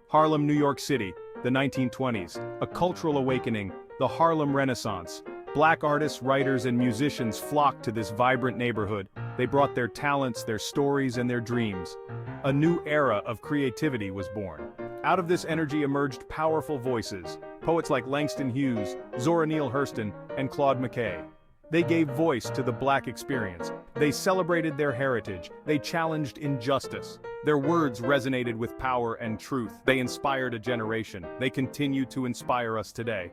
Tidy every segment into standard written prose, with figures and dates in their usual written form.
Harlem, New York City, the 1920s, a cultural awakening, the Harlem Renaissance. Black artists, writers, and musicians flocked to this vibrant neighborhood. They brought their talents, their stories, and their dreams. A new era of creativity was born. Out of this energy emerged powerful voices, poets like Langston Hughes, Zora Neale Hurston, and Claude McKay. They gave voice to the Black experience. They celebrated their heritage. They challenged injustice. Their words resonated with power and truth. They inspired a generation. They continue to inspire us today.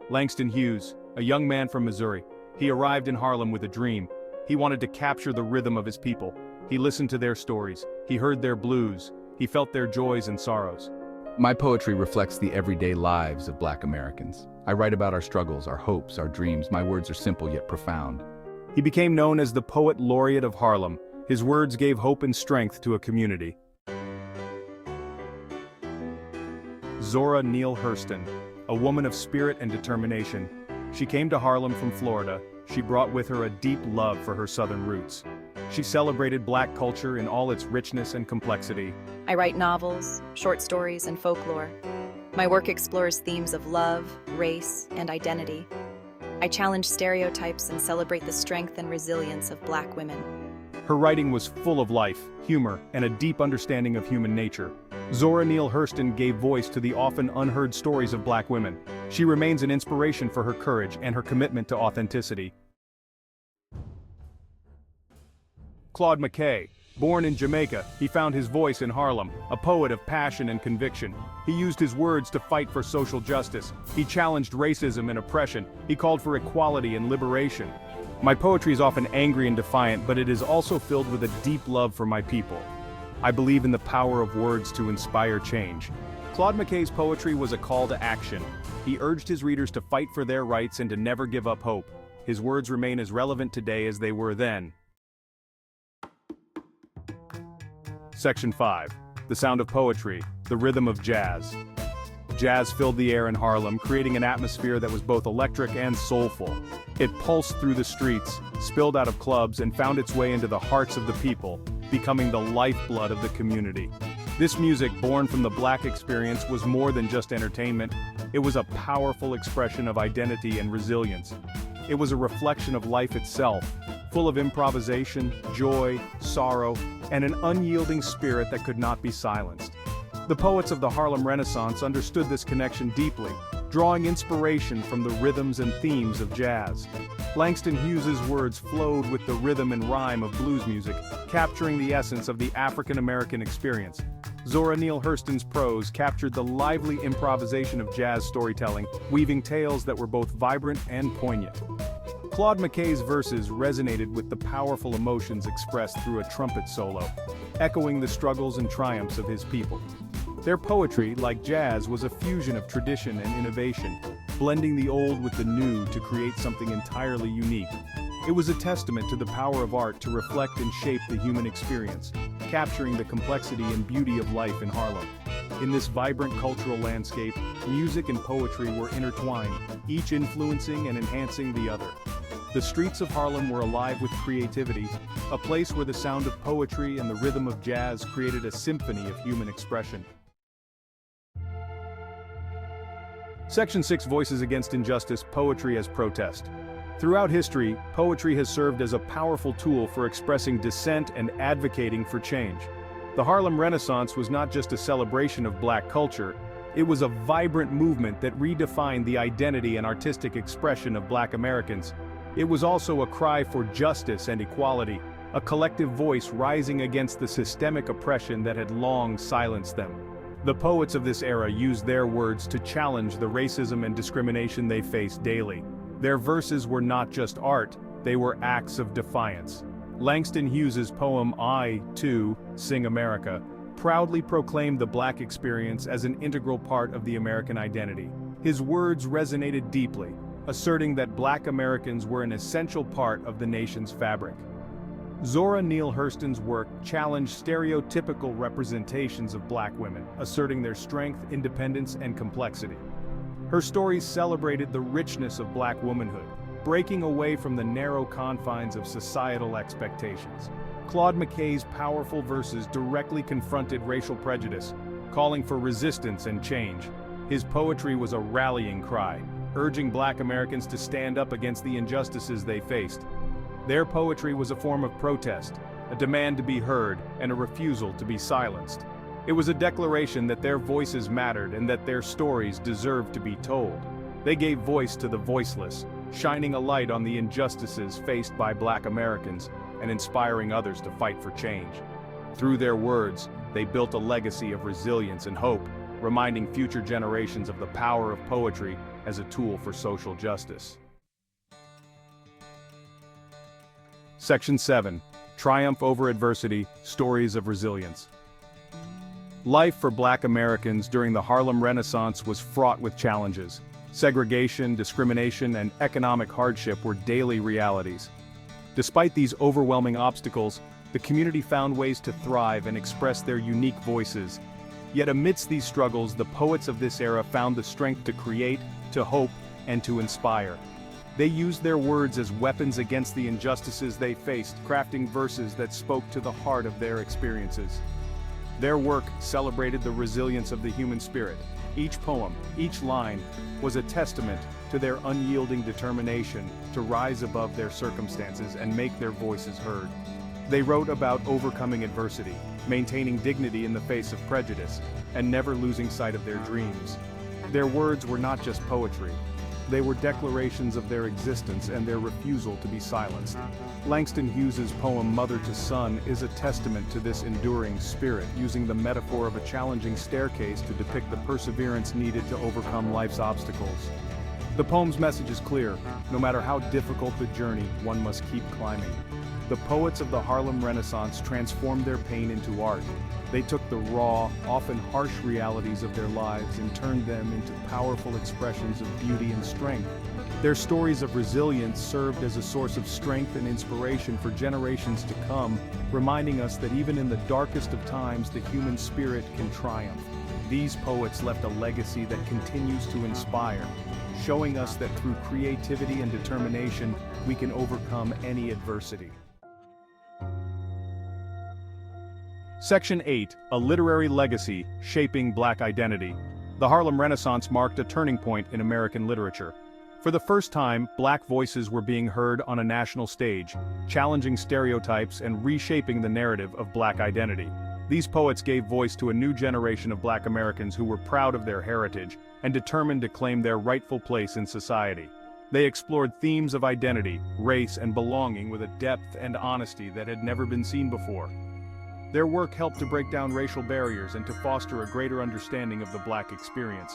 Langston Hughes, a young man from Missouri. He arrived in Harlem with a dream. He wanted to capture the rhythm of his people. He listened to their stories. He heard their blues. He felt their joys and sorrows. My poetry reflects the everyday lives of Black Americans. I write about our struggles, our hopes, our dreams. My words are simple yet profound. He became known as the Poet Laureate of Harlem. His words gave hope and strength to a community. Zora Neale Hurston, a woman of spirit and determination. She came to Harlem from Florida. She brought with her a deep love for her Southern roots. She celebrated Black culture in all its richness and complexity. I write novels, short stories, and folklore. My work explores themes of love, race, and identity. I challenge stereotypes and celebrate the strength and resilience of Black women. Her writing was full of life, humor, and a deep understanding of human nature. Zora Neale Hurston gave voice to the often unheard stories of Black women. She remains an inspiration for her courage and her commitment to authenticity. Claude McKay. Born in Jamaica, he found his voice in Harlem, a poet of passion and conviction. He used his words to fight for social justice. He challenged racism and oppression. He called for equality and liberation. My poetry is often angry and defiant, but it is also filled with a deep love for my people. I believe in the power of words to inspire change. Claude McKay's poetry was a call to action. He urged his readers to fight for their rights and to never give up hope. His words remain as relevant today as they were then. Section 5. The sound of poetry, the rhythm of jazz. Jazz filled the air in Harlem, creating an atmosphere that was both electric and soulful. It pulsed through the streets, spilled out of clubs, and found its way into the hearts of the people, becoming the lifeblood of the community. This music, born from the Black experience, was more than just entertainment. It was a powerful expression of identity and resilience. It was a reflection of life itself, full of improvisation, joy, sorrow, and an unyielding spirit that could not be silenced. The poets of the Harlem Renaissance understood this connection deeply, drawing inspiration from the rhythms and themes of jazz. Langston Hughes's words flowed with the rhythm and rhyme of blues music, capturing the essence of the African-American experience. Zora Neale Hurston's prose captured the lively improvisation of jazz storytelling, weaving tales that were both vibrant and poignant. Claude McKay's verses resonated with the powerful emotions expressed through a trumpet solo, echoing the struggles and triumphs of his people. Their poetry, like jazz, was a fusion of tradition and innovation, blending the old with the new to create something entirely unique. It was a testament to the power of art to reflect and shape the human experience, capturing the complexity and beauty of life in Harlem. In this vibrant cultural landscape, music and poetry were intertwined, each influencing and enhancing the other. The streets of Harlem were alive with creativity, a place where the sound of poetry and the rhythm of jazz created a symphony of human expression. Section 6. Voices against injustice, poetry as protest. Throughout history, poetry has served as a powerful tool for expressing dissent and advocating for change. The Harlem Renaissance was not just a celebration of Black culture, it was a vibrant movement that redefined the identity and artistic expression of Black Americans. It was also a cry for justice and equality, a collective voice rising against the systemic oppression that had long silenced them. The poets of this era used their words to challenge the racism and discrimination they faced daily. Their verses were not just art, they were acts of defiance. Langston Hughes's poem I, Too, Sing America, proudly proclaimed the Black experience as an integral part of the American identity. His words resonated deeply, asserting that Black Americans were an essential part of the nation's fabric. Zora Neale Hurston's work challenged stereotypical representations of Black women, asserting their strength, independence, and complexity. Her stories celebrated the richness of Black womanhood, breaking away from the narrow confines of societal expectations. Claude McKay's powerful verses directly confronted racial prejudice, calling for resistance and change. His poetry was a rallying cry, urging Black Americans to stand up against the injustices they faced. Their poetry was a form of protest, a demand to be heard, and a refusal to be silenced. It was a declaration that their voices mattered and that their stories deserved to be told. They gave voice to the voiceless, shining a light on the injustices faced by Black Americans and inspiring others to fight for change. Through their words, they built a legacy of resilience and hope, reminding future generations of the power of poetry as a tool for social justice. Section 7. Triumph over adversity, stories of resilience. Life for Black Americans during the Harlem Renaissance was fraught with challenges. Segregation, discrimination, and economic hardship were daily realities. Despite these overwhelming obstacles, the community found ways to thrive and express their unique voices. Yet amidst these struggles, the poets of this era found the strength to create, to hope, and to inspire. They used their words as weapons against the injustices they faced, crafting verses that spoke to the heart of their experiences. Their work celebrated the resilience of the human spirit. Each poem, each line, was a testament to their unyielding determination to rise above their circumstances and make their voices heard. They wrote about overcoming adversity, maintaining dignity in the face of prejudice, and never losing sight of their dreams. Their words were not just poetry. They were declarations of their existence and their refusal to be silenced. Langston Hughes's poem Mother to Son is a testament to this enduring spirit, using the metaphor of a challenging staircase to depict the perseverance needed to overcome life's obstacles. The poem's message is clear: no matter how difficult the journey, one must keep climbing. The poets of the Harlem Renaissance transformed their pain into art. They took the raw, often harsh realities of their lives and turned them into powerful expressions of beauty and strength. Their stories of resilience served as a source of strength and inspiration for generations to come, reminding us that even in the darkest of times, the human spirit can triumph. These poets left a legacy that continues to inspire, showing us that through creativity and determination, we can overcome any adversity. Section 8. A Literary Legacy, Shaping Black Identity. The Harlem Renaissance marked a turning point in American literature. For the first time, Black voices were being heard on a national stage, challenging stereotypes and reshaping the narrative of Black identity. These poets gave voice to a new generation of Black Americans who were proud of their heritage and determined to claim their rightful place in society. They explored themes of identity, race, and belonging with a depth and honesty that had never been seen before. Their work helped to break down racial barriers and to foster a greater understanding of the Black experience.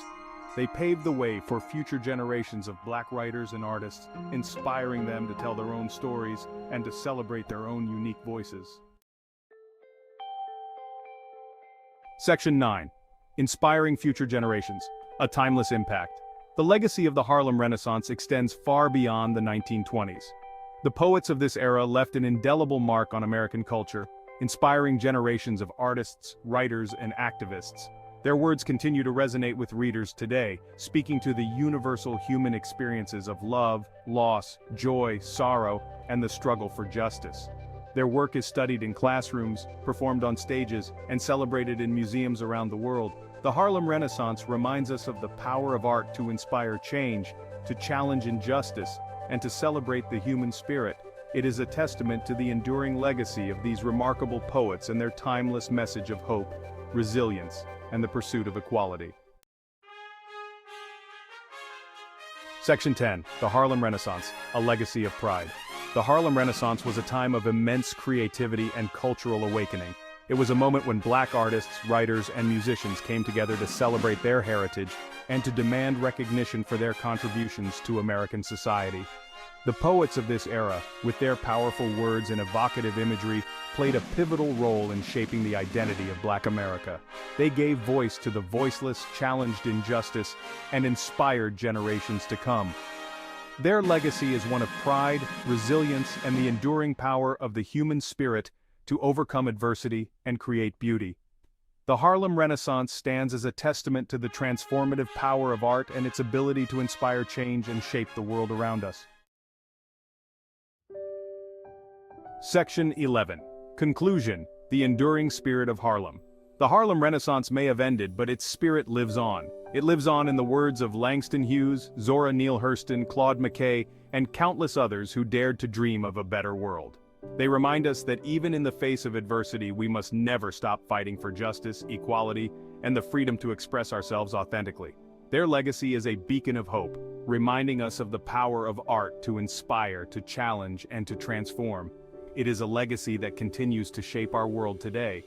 They paved the way for future generations of Black writers and artists, inspiring them to tell their own stories and to celebrate their own unique voices. Section 9. Inspiring Future Generations, a Timeless Impact. The legacy of the Harlem Renaissance extends far beyond the 1920s. The poets of this era left an indelible mark on American culture, inspiring generations of artists, writers, and activists. Their words continue to resonate with readers today, speaking to the universal human experiences of love, loss, joy, sorrow, and the struggle for justice. Their work is studied in classrooms, performed on stages, and celebrated in museums around the world. The Harlem Renaissance reminds us of the power of art to inspire change, to challenge injustice, and to celebrate the human spirit. It is a testament to the enduring legacy of these remarkable poets and their timeless message of hope, resilience, and the pursuit of equality. Section 10. The Harlem Renaissance, a Legacy of Pride. The Harlem Renaissance was a time of immense creativity and cultural awakening. It was a moment when Black artists, writers, and musicians came together to celebrate their heritage and to demand recognition for their contributions to American society. The poets of this era, with their powerful words and evocative imagery, played a pivotal role in shaping the identity of Black America. They gave voice to the voiceless, challenged injustice, and inspired generations to come. Their legacy is one of pride, resilience, and the enduring power of the human spirit to overcome adversity and create beauty. The Harlem Renaissance stands as a testament to the transformative power of art and its ability to inspire change and shape the world around us. Section 11. Conclusion: the enduring spirit of Harlem. The Harlem Renaissance may have ended, but its spirit lives on. It lives on in the words of Langston Hughes, Zora Neale Hurston, Claude McKay, and countless others who dared to dream of a better world. They remind us that even in the face of adversity, we must never stop fighting for justice, equality, and the freedom to express ourselves authentically. Their legacy is a beacon of hope, reminding us of the power of art to inspire, to challenge, and to transform. It is a legacy that continues to shape our world today.